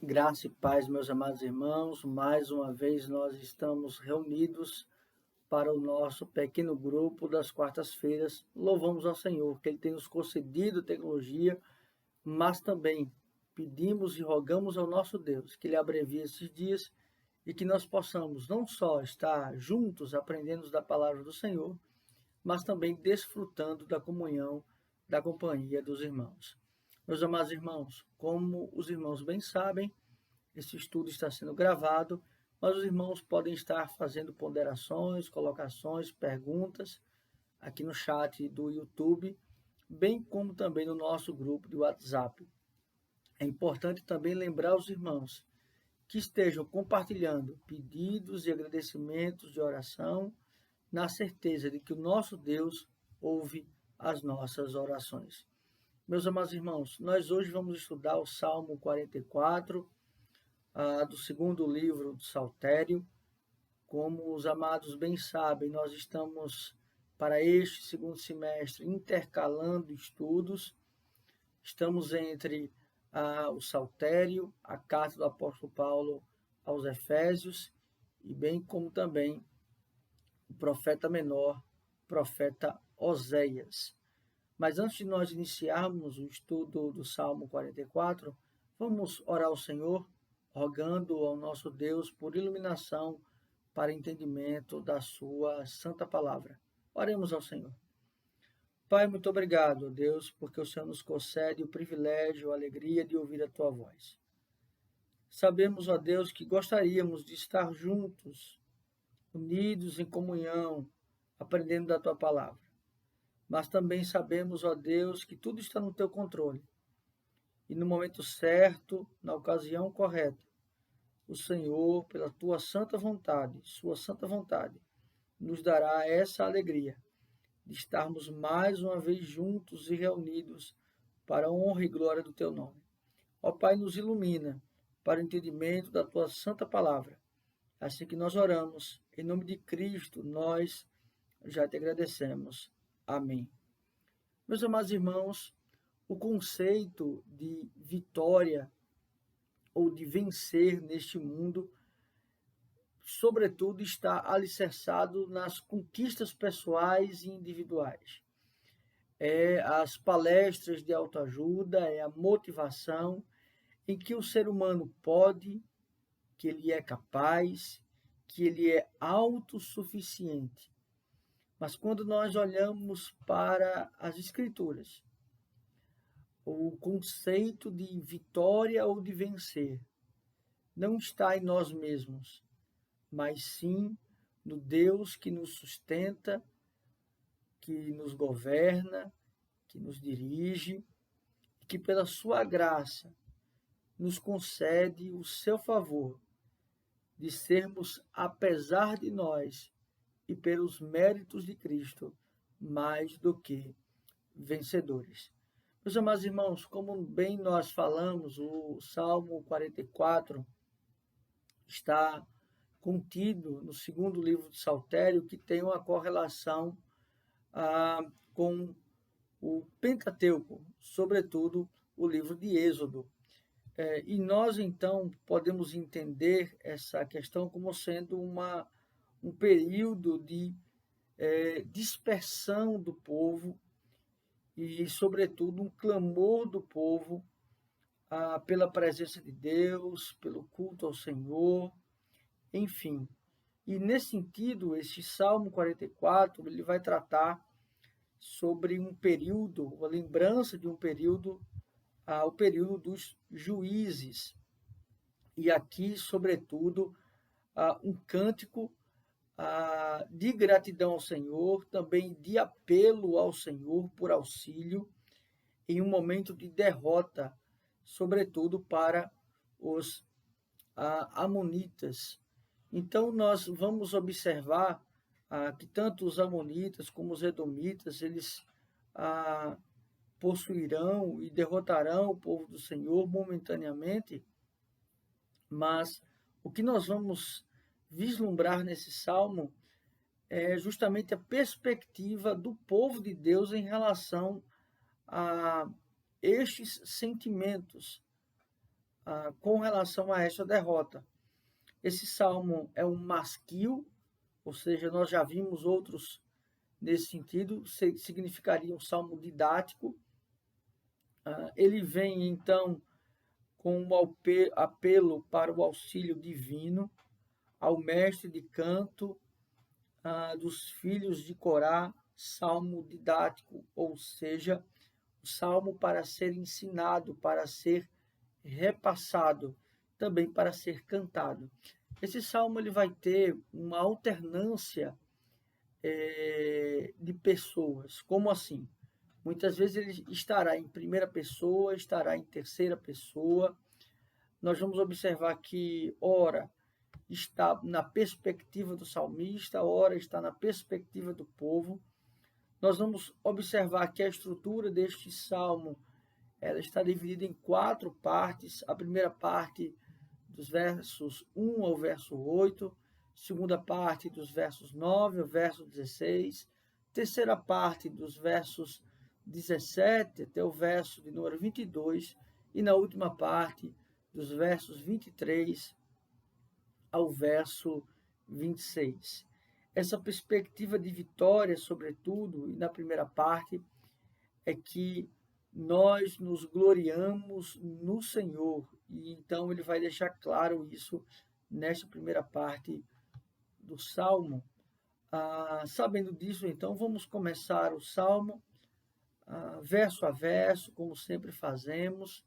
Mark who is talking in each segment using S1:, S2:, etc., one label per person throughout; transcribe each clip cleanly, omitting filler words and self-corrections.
S1: Graça e paz, meus amados irmãos. Mais uma vez nós estamos reunidos para o nosso pequeno grupo das quartas-feiras. Louvamos ao Senhor que Ele tem nos concedido tecnologia, mas também pedimos e rogamos ao nosso Deus que Ele abrevie esses dias e que nós possamos não só estar juntos aprendendo da palavra do Senhor, mas também desfrutando da comunhão, da companhia dos irmãos. Meus amados irmãos, como os irmãos bem sabem, esse estudo está sendo gravado, mas os irmãos podem estar fazendo ponderações, colocações, perguntas aqui no chat do YouTube, bem como também no nosso grupo de WhatsApp. É importante também lembrar os irmãos que estejam compartilhando pedidos e agradecimentos de oração, na certeza de que o nosso Deus ouve as nossas orações. Meus amados irmãos, nós hoje vamos estudar o Salmo 44, do segundo livro do Saltério. Como os amados bem sabem, nós estamos, para este segundo semestre, intercalando estudos. Estamos entre o Saltério, a carta do apóstolo Paulo aos Efésios, e bem como também o profeta menor, profeta Oséias. Mas antes de nós iniciarmos o estudo do Salmo 44, vamos orar ao Senhor, rogando ao nosso Deus por iluminação para entendimento da sua santa palavra. Oremos ao Senhor. Pai, muito obrigado, Deus, porque o Senhor nos concede o privilégio, a alegria de ouvir a tua voz. Sabemos, ó Deus, que gostaríamos de estar juntos, unidos em comunhão, aprendendo da tua palavra. Mas também sabemos, ó Deus, que tudo está no teu controle. E no momento certo, na ocasião correta, o Senhor, pela tua santa vontade, sua santa vontade, nos dará essa alegria de estarmos mais uma vez juntos e reunidos para a honra e glória do teu nome. Ó Pai, nos ilumina para o entendimento da tua santa palavra. Assim que nós oramos, em nome de Cristo, nós já te agradecemos. Amém. Meus amados irmãos, o conceito de vitória ou de vencer neste mundo, sobretudo, está alicerçado nas conquistas pessoais e individuais. É as palestras de autoajuda, é a motivação em que o ser humano pode, que ele é capaz, que ele é autossuficiente. Mas quando nós olhamos para as Escrituras, o conceito de vitória ou de vencer não está em nós mesmos, mas sim no Deus que nos sustenta, que nos governa, que nos dirige, e que pela sua graça nos concede o seu favor de sermos, apesar de nós e pelos méritos de Cristo, mais do que vencedores. Meus amados irmãos, como bem nós falamos, o Salmo 44 está contido no segundo livro do Saltério, que tem uma correlação com o Pentateuco, sobretudo o livro de Êxodo. E nós, então, podemos entender essa questão como sendo um período de dispersão do povo e, sobretudo, um clamor do povo pela presença de Deus, pelo culto ao Senhor, enfim. E, nesse sentido, esse Salmo 44, ele vai tratar sobre um período, a lembrança de um período, o período dos juízes. E aqui, sobretudo, um cântico de gratidão ao Senhor, também de apelo ao Senhor por auxílio em um momento de derrota, sobretudo para os amonitas. Então, nós vamos observar que tanto os amonitas como os edomitas, eles possuirão e derrotarão o povo do Senhor momentaneamente, mas o que nós vamos vislumbrar nesse salmo é justamente a perspectiva do povo de Deus em relação a estes sentimentos, com relação a essa derrota. Esse salmo é um masquil, ou seja, nós já vimos outros nesse sentido, significaria um salmo didático. Ele vem, então, com um apelo para o auxílio divino ao mestre de canto dos filhos de Corá, salmo didático, ou seja, o salmo para ser ensinado, para ser repassado, também para ser cantado. Esse salmo ele vai ter uma alternância de pessoas. Como assim? Muitas vezes ele estará em primeira pessoa, estará em terceira pessoa. Nós vamos observar que, ora, está na perspectiva do salmista, ora está na perspectiva do povo. Nós vamos observar que a estrutura deste salmo ela está dividida em 4 partes. A primeira parte, dos versos 1 ao verso 8, segunda parte, dos versos 9 ao verso 16, terceira parte, dos versos 17 até o verso de número 22, e na última parte, dos versos 23 ao verso 26. Essa perspectiva de vitória, sobretudo, e na primeira parte, é que nós nos gloriamos no Senhor. E então ele vai deixar claro isso nesta primeira parte do Salmo. Sabendo disso, então, vamos começar o Salmo verso a verso, como sempre fazemos,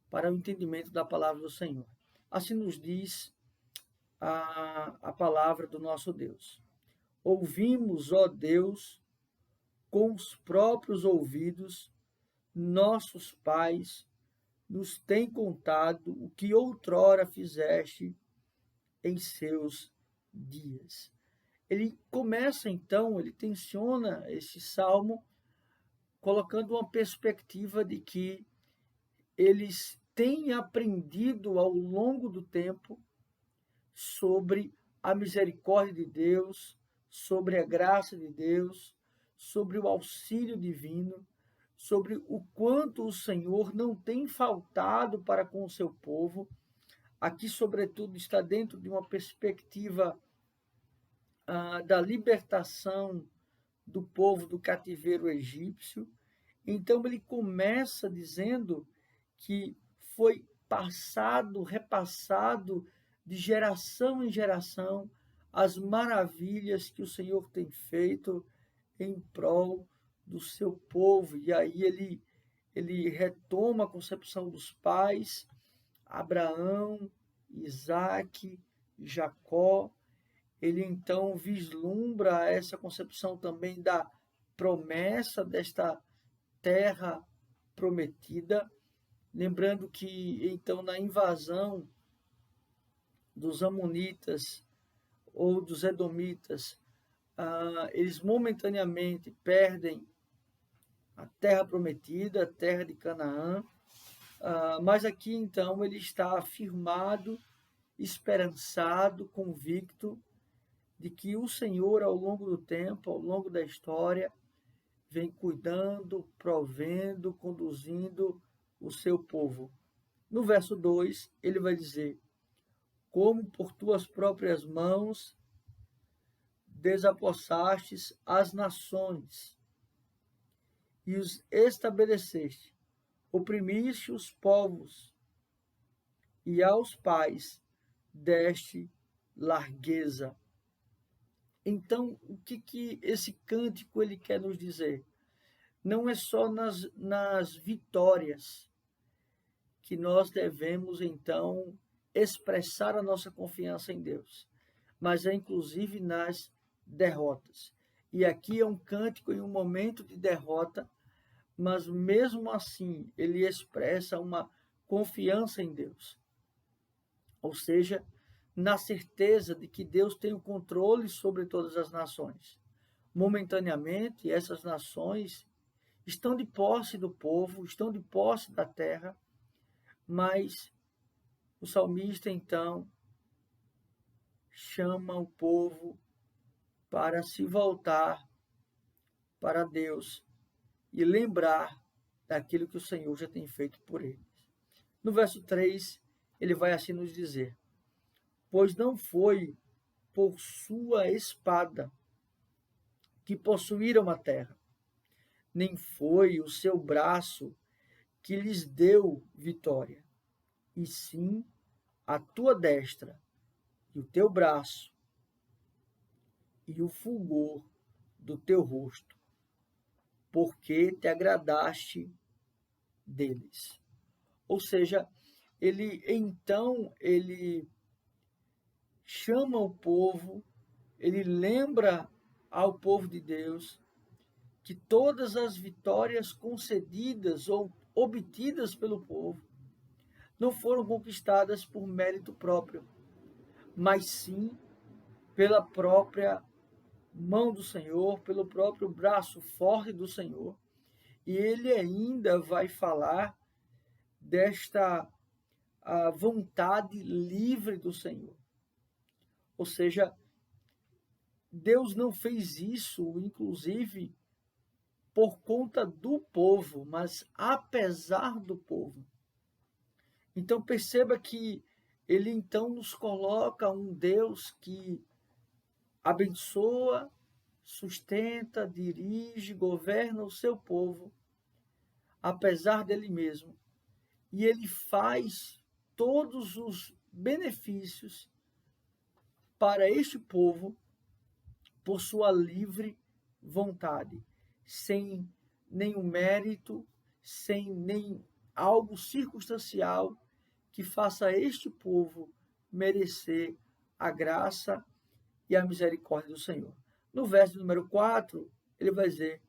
S1: para o entendimento da palavra do Senhor. Assim nos diz a palavra do nosso Deus. Ouvimos, ó Deus, com os próprios ouvidos, nossos pais nos têm contado o que outrora fizeste em seus dias. Ele começa então, ele tensiona esse salmo, colocando uma perspectiva de que eles têm aprendido ao longo do tempo sobre a misericórdia de Deus, sobre a graça de Deus, sobre o auxílio divino, sobre o quanto o Senhor não tem faltado para com o seu povo. Aqui, sobretudo, está dentro de uma perspectiva da libertação do povo do cativeiro egípcio. Então, ele começa dizendo que foi passado, repassado de geração em geração as maravilhas que o Senhor tem feito em prol do seu povo. E aí ele retoma a concepção dos pais, Abraão, Isaque, Jacó. Ele então vislumbra essa concepção também da promessa desta terra prometida, lembrando que então na invasão dos amonitas ou dos edomitas, eles momentaneamente perdem a terra prometida, a terra de Canaã, mas aqui então ele está afirmado, esperançado, convicto de que o Senhor, ao longo do tempo, ao longo da história, vem cuidando, provendo, conduzindo o seu povo. No verso 2, ele vai dizer: como por tuas próprias mãos desapossastes as nações e os estabeleceste, oprimiste os povos e aos pais deste largueza. Então, o que esse cântico ele quer nos dizer? Não é só nas vitórias que nós devemos, então, expressar a nossa confiança em Deus, mas é inclusive nas derrotas. E aqui é um cântico em um momento de derrota, mas mesmo assim ele expressa uma confiança em Deus. Ou seja, na certeza de que Deus tem o controle sobre todas as nações. Momentaneamente, essas nações estão de posse do povo, estão de posse da terra, mas o salmista, então, chama o povo para se voltar para Deus e lembrar daquilo que o Senhor já tem feito por eles. No verso 3, ele vai assim nos dizer: pois não foi por sua espada que possuíram a terra, nem foi o seu braço que lhes deu vitória, e sim a tua destra e o teu braço e o fulgor do teu rosto, porque te agradaste deles. Ou seja, ele chama o povo, ele lembra ao povo de Deus que todas as vitórias concedidas ou obtidas pelo povo não foram conquistadas por mérito próprio, mas sim pela própria mão do Senhor, pelo próprio braço forte do Senhor. E ele ainda vai falar desta a vontade livre do Senhor. Ou seja, Deus não fez isso, inclusive, por conta do povo, mas apesar do povo. Então perceba que ele então nos coloca um Deus que abençoa, sustenta, dirige, governa o seu povo, apesar dele mesmo. E ele faz todos os benefícios para este povo por sua livre vontade, sem nenhum mérito, sem nem algo circunstancial que faça este povo merecer a graça e a misericórdia do Senhor. No verso número 4, ele vai dizer: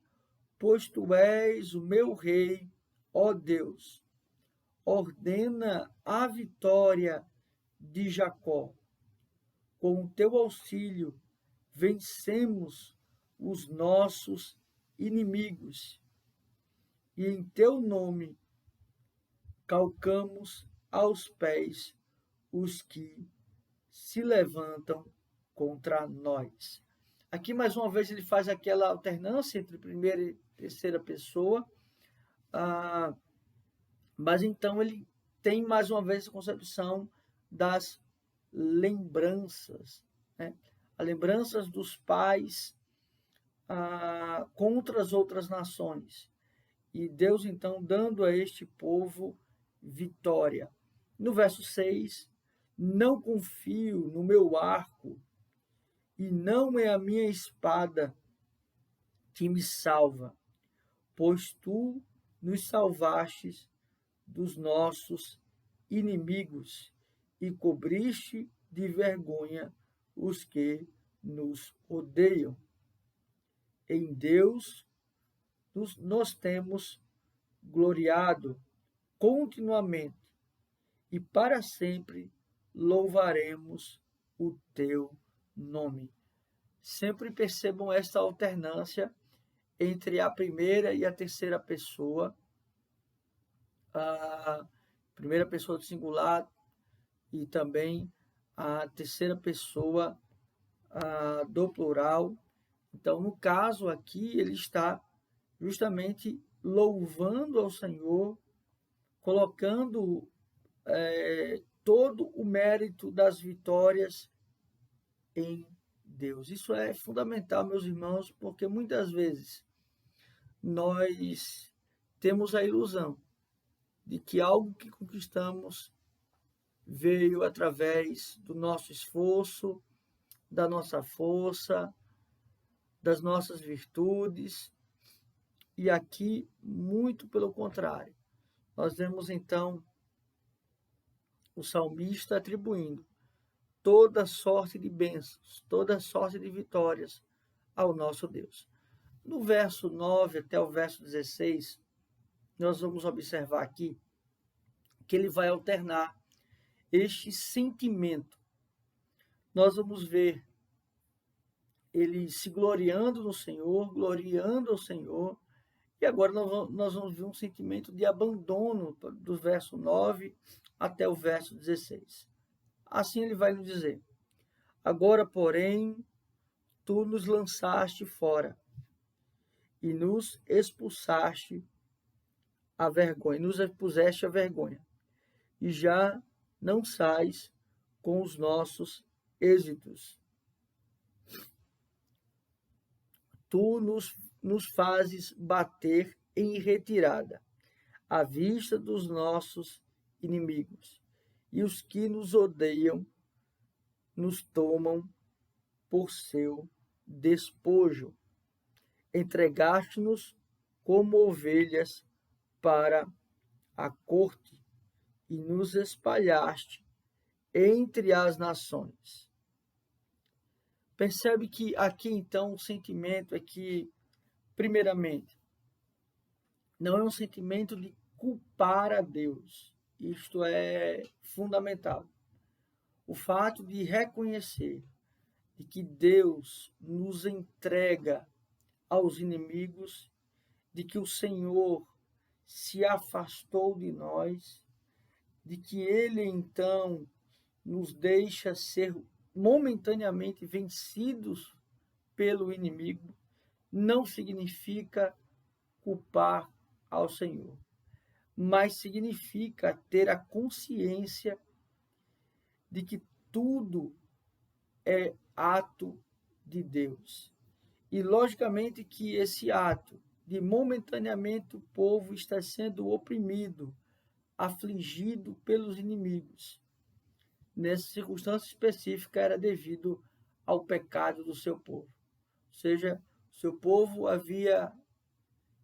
S1: pois tu és o meu rei, ó Deus, ordena a vitória de Jacó. Com o teu auxílio, vencemos os nossos inimigos, e em teu nome calcamos aos pés os que se levantam contra nós. Aqui, mais uma vez, ele faz aquela alternância entre primeira e terceira pessoa, mas então ele tem mais uma vez a concepção das lembranças, né? As lembranças dos pais contra as outras nações. E Deus, então, dando a este povo vitória. No verso 6, não confio no meu arco, e não é a minha espada que me salva, pois tu nos salvastes dos nossos inimigos e cobriste de vergonha os que nos odeiam. Em Deus nós temos gloriado continuamente e para sempre louvaremos o teu nome. Sempre percebam esta alternância entre a primeira e a terceira pessoa, a primeira pessoa do singular e também a terceira pessoa do plural. Então, no caso aqui, ele está justamente louvando ao Senhor, colocando todo o mérito das vitórias em Deus. Isso é fundamental, meus irmãos, porque muitas vezes nós temos a ilusão de que algo que conquistamos veio através do nosso esforço, da nossa força, das nossas virtudes, e aqui, muito pelo contrário. Nós vemos, então, o salmista atribuindo toda sorte de bênçãos, toda sorte de vitórias ao nosso Deus. No verso 9 até o verso 16, nós vamos observar aqui que ele vai alternar este sentimento. Nós vamos ver ele se gloriando no Senhor, gloriando ao Senhor, e agora nós vamos ver um sentimento de abandono do verso 9 até o verso 16. Assim ele vai nos dizer: agora, porém, tu nos lançaste fora e nos expulsaste a vergonha, nos expuseste a vergonha, e já não sais com os nossos êxitos. Tu nos fazes bater em retirada, à vista dos nossos inimigos, e os que nos odeiam nos tomam por seu despojo. Entregaste-nos como ovelhas para a corte e nos espalhaste entre as nações. Percebe que aqui então o sentimento é que, primeiramente, não é um sentimento de culpar a Deus. Isto é fundamental. O fato de reconhecer de que Deus nos entrega aos inimigos, de que o Senhor se afastou de nós, de que Ele então nos deixa ser momentaneamente vencidos pelo inimigo, não significa culpar ao Senhor, mas significa ter a consciência de que tudo é ato de Deus. E, logicamente, que esse ato de momentaneamente o povo está sendo oprimido, afligido pelos inimigos, nessa circunstância específica era devido ao pecado do seu povo. Ou seja, o seu povo havia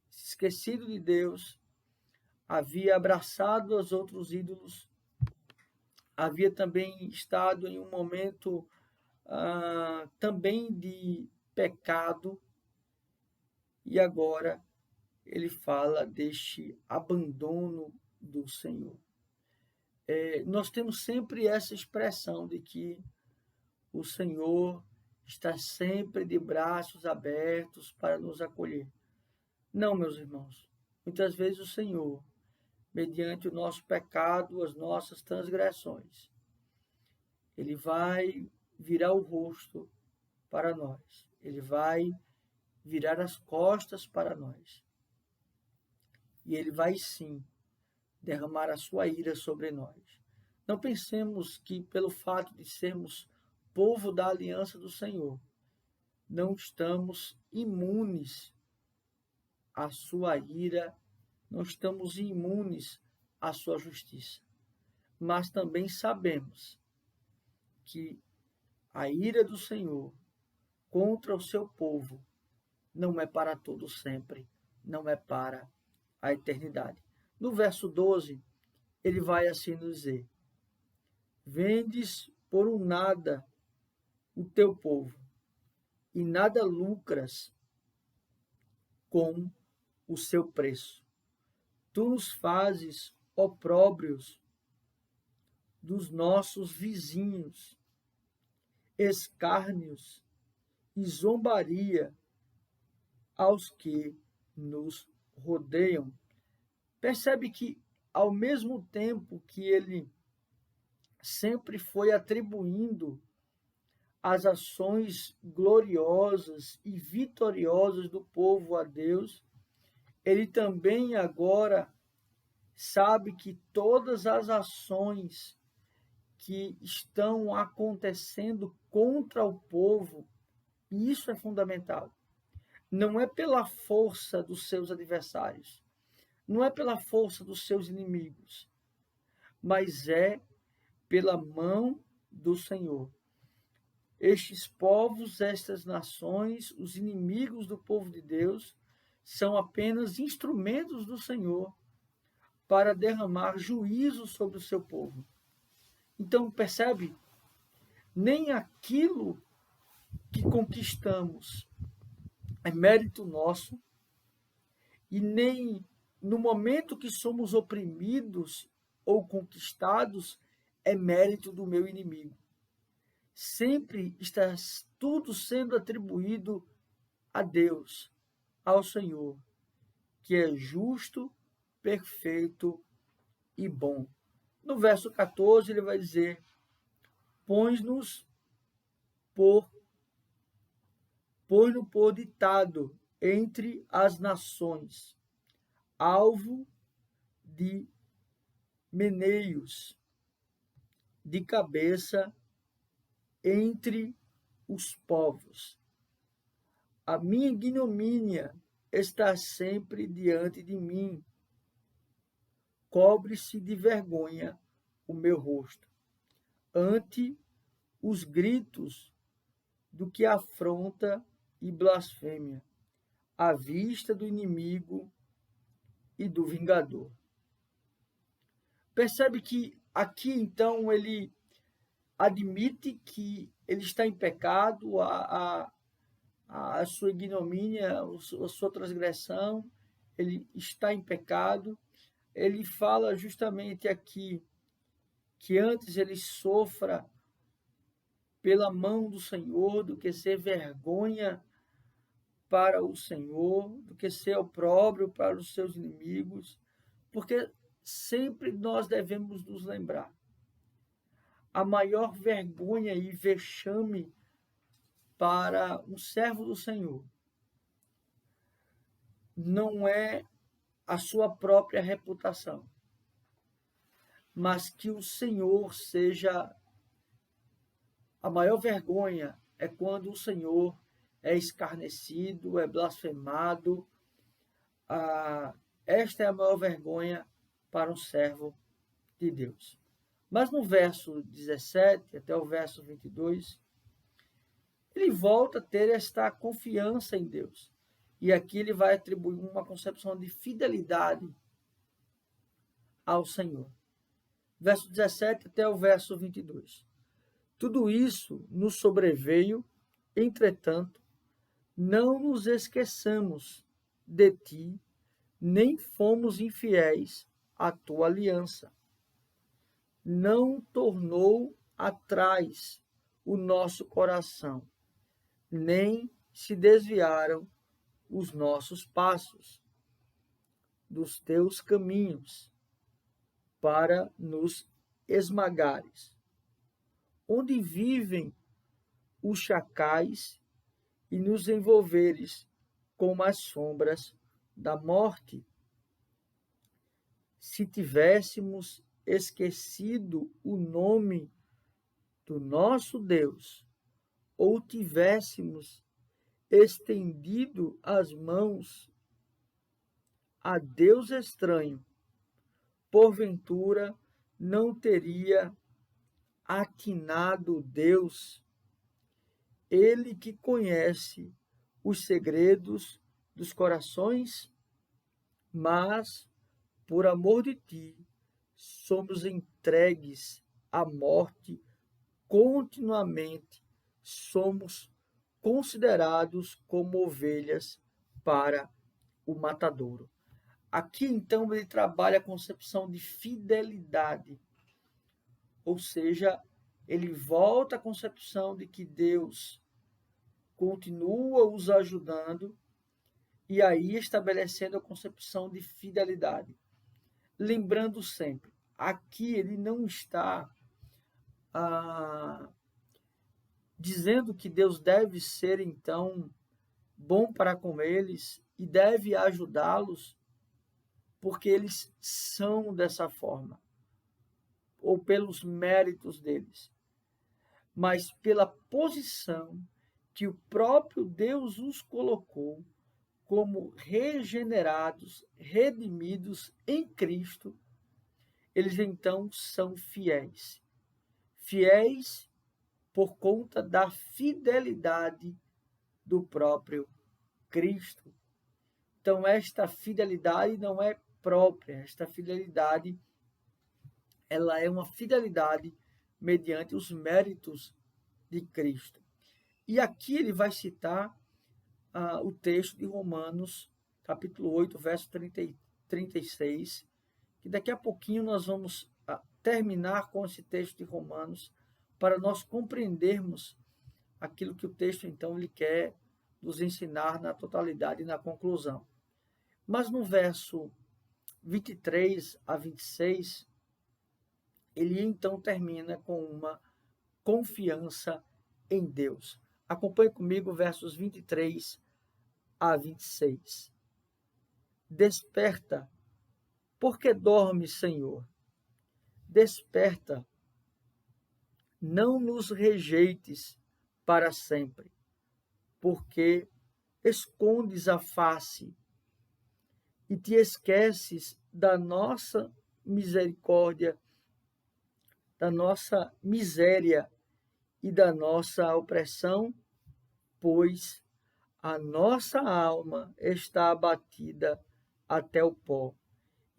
S1: se esquecido de Deus, havia abraçado os outros ídolos, havia também estado em um momento também de pecado, e agora ele fala deste abandono do Senhor. Nós temos sempre essa expressão de que o Senhor está sempre de braços abertos para nos acolher. Não, meus irmãos. Muitas vezes o Senhor, mediante o nosso pecado, as nossas transgressões, Ele vai virar o rosto para nós. Ele vai virar as costas para nós. E Ele vai sim derramar a sua ira sobre nós. Não pensemos que pelo fato de sermos povo da aliança do Senhor, não estamos imunes à sua ira, não estamos imunes à sua justiça. Mas também sabemos que a ira do Senhor contra o seu povo não é para todo sempre, não é para a eternidade. No verso 12, ele vai assim nos dizer: vendes por um nada o teu povo, e nada lucras com o seu preço. Tu nos fazes opróbrios dos nossos vizinhos, escárnios e zombaria aos que nos rodeiam. Percebe que, ao mesmo tempo que ele sempre foi atribuindo as ações gloriosas e vitoriosas do povo a Deus, ele também agora sabe que todas as ações que estão acontecendo contra o povo, e isso é fundamental, não é pela força dos seus adversários, não é pela força dos seus inimigos, mas é pela mão do Senhor. Estes povos, estas nações, os inimigos do povo de Deus, são apenas instrumentos do Senhor para derramar juízo sobre o seu povo. Então, percebe? Nem aquilo que conquistamos é mérito nosso, e nem no momento que somos oprimidos ou conquistados é mérito do meu inimigo. Sempre está tudo sendo atribuído a Deus, ao Senhor, que é justo, perfeito e bom. No verso 14 ele vai dizer: põe-nos por ditado entre as nações, alvo de meneios. de cabeça entre os povos. A minha ignomínia está sempre diante de mim. Cobre-se de vergonha o meu rosto, ante os gritos do que afronta e blasfêmia, à vista do inimigo e do vingador. Percebe que aqui, então, ele admite que ele está em pecado, a sua ignomínia, a sua transgressão, ele está em pecado. Ele fala justamente aqui que antes ele sofra pela mão do Senhor do que ser vergonha para o Senhor, do que ser opróbrio para os seus inimigos, porque sempre nós devemos nos lembrar. A maior vergonha e vexame para um servo do Senhor não é a sua própria reputação, mas que o Senhor seja. A maior vergonha é quando o Senhor é escarnecido, é blasfemado. Esta é a maior vergonha para um servo de Deus. Mas no verso 17 até o verso 22, ele volta a ter esta confiança em Deus. E aqui ele vai atribuir uma concepção de fidelidade ao Senhor. Verso 17 até o verso 22. Tudo isso nos sobreveio, entretanto, não nos esqueçamos de ti, nem fomos infiéis à tua aliança. Não tornou atrás o nosso coração, nem se desviaram os nossos passos dos teus caminhos para nos esmagares. Onde vivem os chacais e nos envolveres com as sombras da morte. Se tivéssemos esquecido o nome do nosso Deus, ou tivéssemos estendido as mãos a Deus estranho, porventura não teria atinado Deus, ele que conhece os segredos dos corações, mas, por amor de ti, somos entregues à morte continuamente, somos considerados como ovelhas para o matadouro. Aqui, então, ele trabalha a concepção de fidelidade, ou seja, ele volta à concepção de que Deus continua os ajudando e aí estabelecendo a concepção de fidelidade. Lembrando sempre, aqui ele não está dizendo que Deus deve ser, então, bom para com eles e deve ajudá-los porque eles são dessa forma, ou pelos méritos deles, mas pela posição que o próprio Deus os colocou como regenerados, redimidos em Cristo, eles então são fiéis. Fiéis por conta da fidelidade do próprio Cristo. Então, esta fidelidade não é própria, esta fidelidade, ela é uma fidelidade mediante os méritos de Cristo. E aqui ele vai citar o texto de Romanos, capítulo 8, verso 36, que daqui a pouquinho nós vamos terminar com esse texto de Romanos, para nós compreendermos aquilo que o texto, então, ele quer nos ensinar na totalidade e na conclusão. Mas no verso 23 a 26, ele então termina com uma confiança em Deus. Acompanhe comigo versos 23 a 26. Desperta, porque dormes, Senhor. Desperta, não nos rejeites para sempre, porque escondes a face e te esqueces da nossa misericórdia, da nossa miséria e da nossa opressão, pois a nossa alma está abatida até o pó,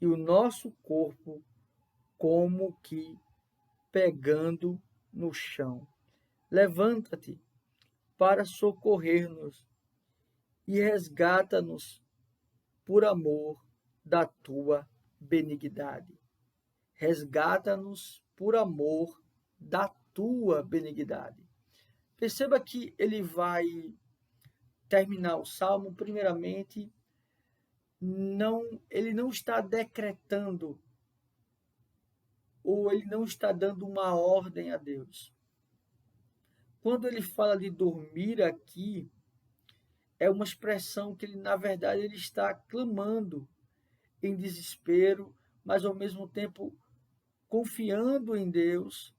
S1: e o nosso corpo como que pegando no chão. Levanta-te para socorrer-nos e resgata-nos por amor da tua benignidade. Resgata-nos por amor da tua benignidade. Perceba que ele vai terminar o salmo, primeiramente, ele não está decretando ou ele não está dando uma ordem a Deus. Quando ele fala de dormir aqui, é uma expressão que ele, na verdade, ele está clamando em desespero, mas ao mesmo tempo confiando em Deus,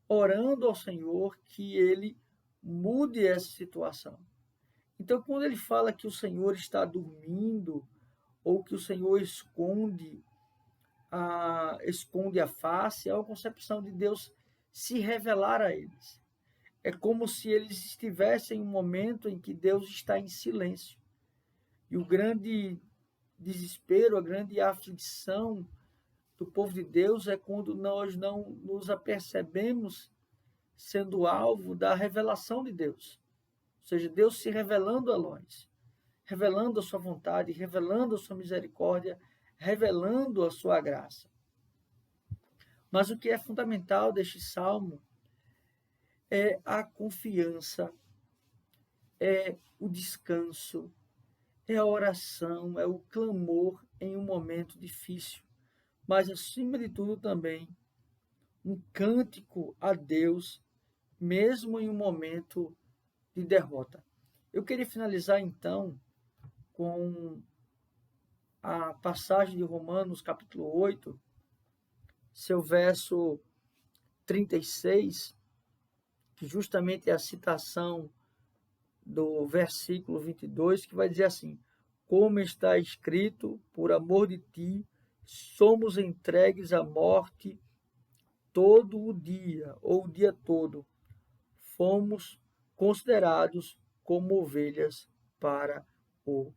S1: orando ao Senhor que ele mude essa situação. Então, quando ele fala que o Senhor está dormindo, ou que o Senhor esconde a face, é uma concepção de Deus se revelar a eles. É como se eles estivessem em um momento em que Deus está em silêncio. E o grande desespero, a grande aflição do povo de Deus é quando nós não nos apercebemos sendo alvo da revelação de Deus. Ou seja, Deus se revelando a nós, revelando a sua vontade, revelando a sua misericórdia, revelando a sua graça. Mas o que é fundamental deste salmo é a confiança, é o descanso, é a oração, é o clamor em um momento difícil, mas acima de tudo também um cântico a Deus, mesmo em um momento de derrota. Eu queria finalizar então com a passagem de Romanos, capítulo 8, seu verso 36, que justamente é a citação do versículo 22, que vai dizer assim: como está escrito, por amor de ti, somos entregues à morte todo o dia, ou o dia todo. Fomos considerados como ovelhas para o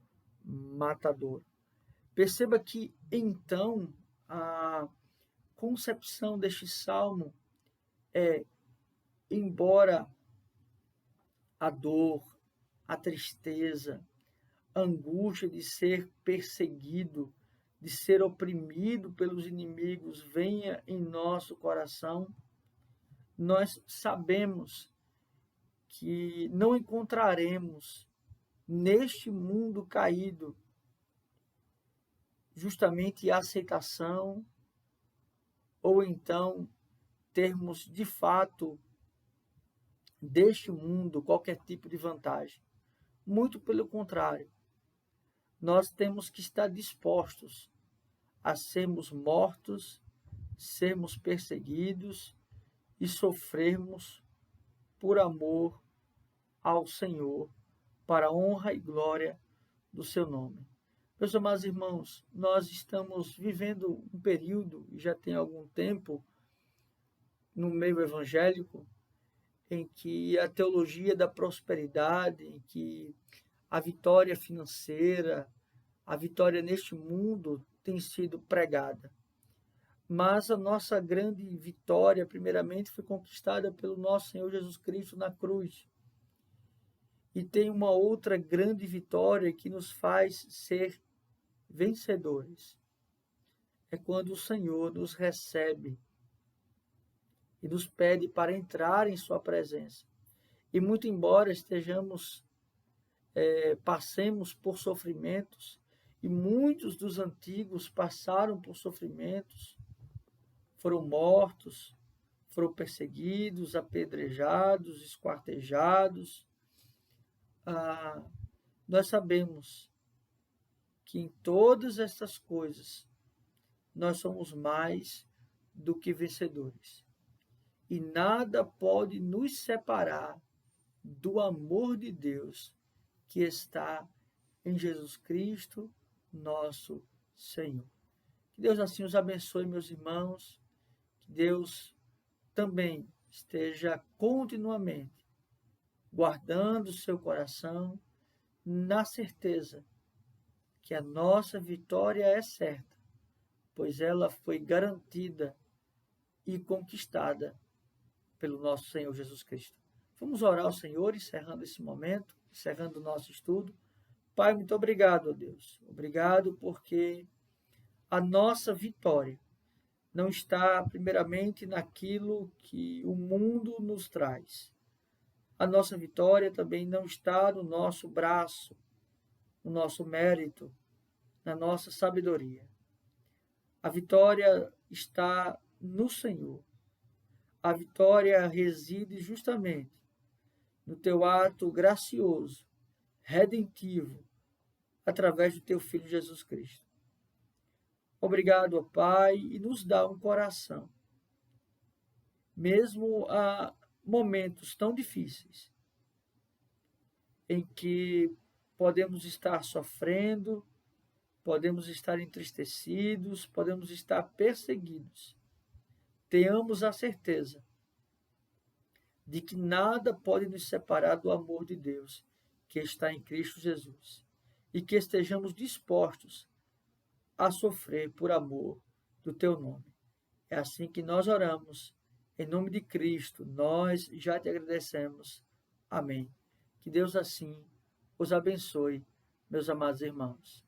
S1: matador. Perceba que, então, a concepção deste salmo é, embora a dor, a tristeza, a angústia de ser perseguido, de ser oprimido pelos inimigos venha em nosso coração, nós sabemos que não encontraremos neste mundo caído justamente a aceitação ou então termos de fato deste mundo qualquer tipo de vantagem. Muito pelo contrário, nós temos que estar dispostos a sermos mortos, sermos perseguidos e sofrermos por amor ao Senhor, para a honra e glória do seu nome. Meus amados irmãos, nós estamos vivendo um período, já tem algum tempo, no meio evangélico, em que a teologia da prosperidade, em que a vitória financeira, a vitória neste mundo tem sido pregada. Mas a nossa grande vitória, primeiramente, foi conquistada pelo nosso Senhor Jesus Cristo na cruz. E tem uma outra grande vitória que nos faz ser vencedores. É quando o Senhor nos recebe e nos pede para entrar em sua presença. E muito embora passemos por sofrimentos, e muitos dos antigos passaram por sofrimentos, foram mortos, foram perseguidos, apedrejados, esquartejados, nós sabemos que em todas essas coisas nós somos mais do que vencedores. e nada pode nos separar do amor de Deus que está em Jesus Cristo, nosso Senhor. Que Deus assim os abençoe, meus irmãos, que Deus também esteja continuamente guardando o seu coração na certeza que a nossa vitória é certa, pois ela foi garantida e conquistada pelo nosso Senhor Jesus Cristo. Vamos orar ao Senhor, encerrando esse momento, encerrando o nosso estudo. Pai, muito obrigado, ó Deus. Obrigado porque a nossa vitória não está, primeiramente, naquilo que o mundo nos traz. A nossa vitória também não está no nosso braço, no nosso mérito, na nossa sabedoria. A vitória está no Senhor. A vitória reside justamente no teu ato gracioso, redentivo, através do teu Filho Jesus Cristo. Obrigado, ó Pai, e nos dá um coração, mesmo a momentos tão difíceis, em que podemos estar sofrendo, podemos estar entristecidos, podemos estar perseguidos. Tenhamos a certeza de que nada pode nos separar do amor de Deus que está em Cristo Jesus, e que estejamos dispostos a sofrer por amor do teu nome. É assim que nós oramos, em nome de Cristo, nós já te agradecemos. Amém. Que Deus assim os abençoe, meus amados irmãos.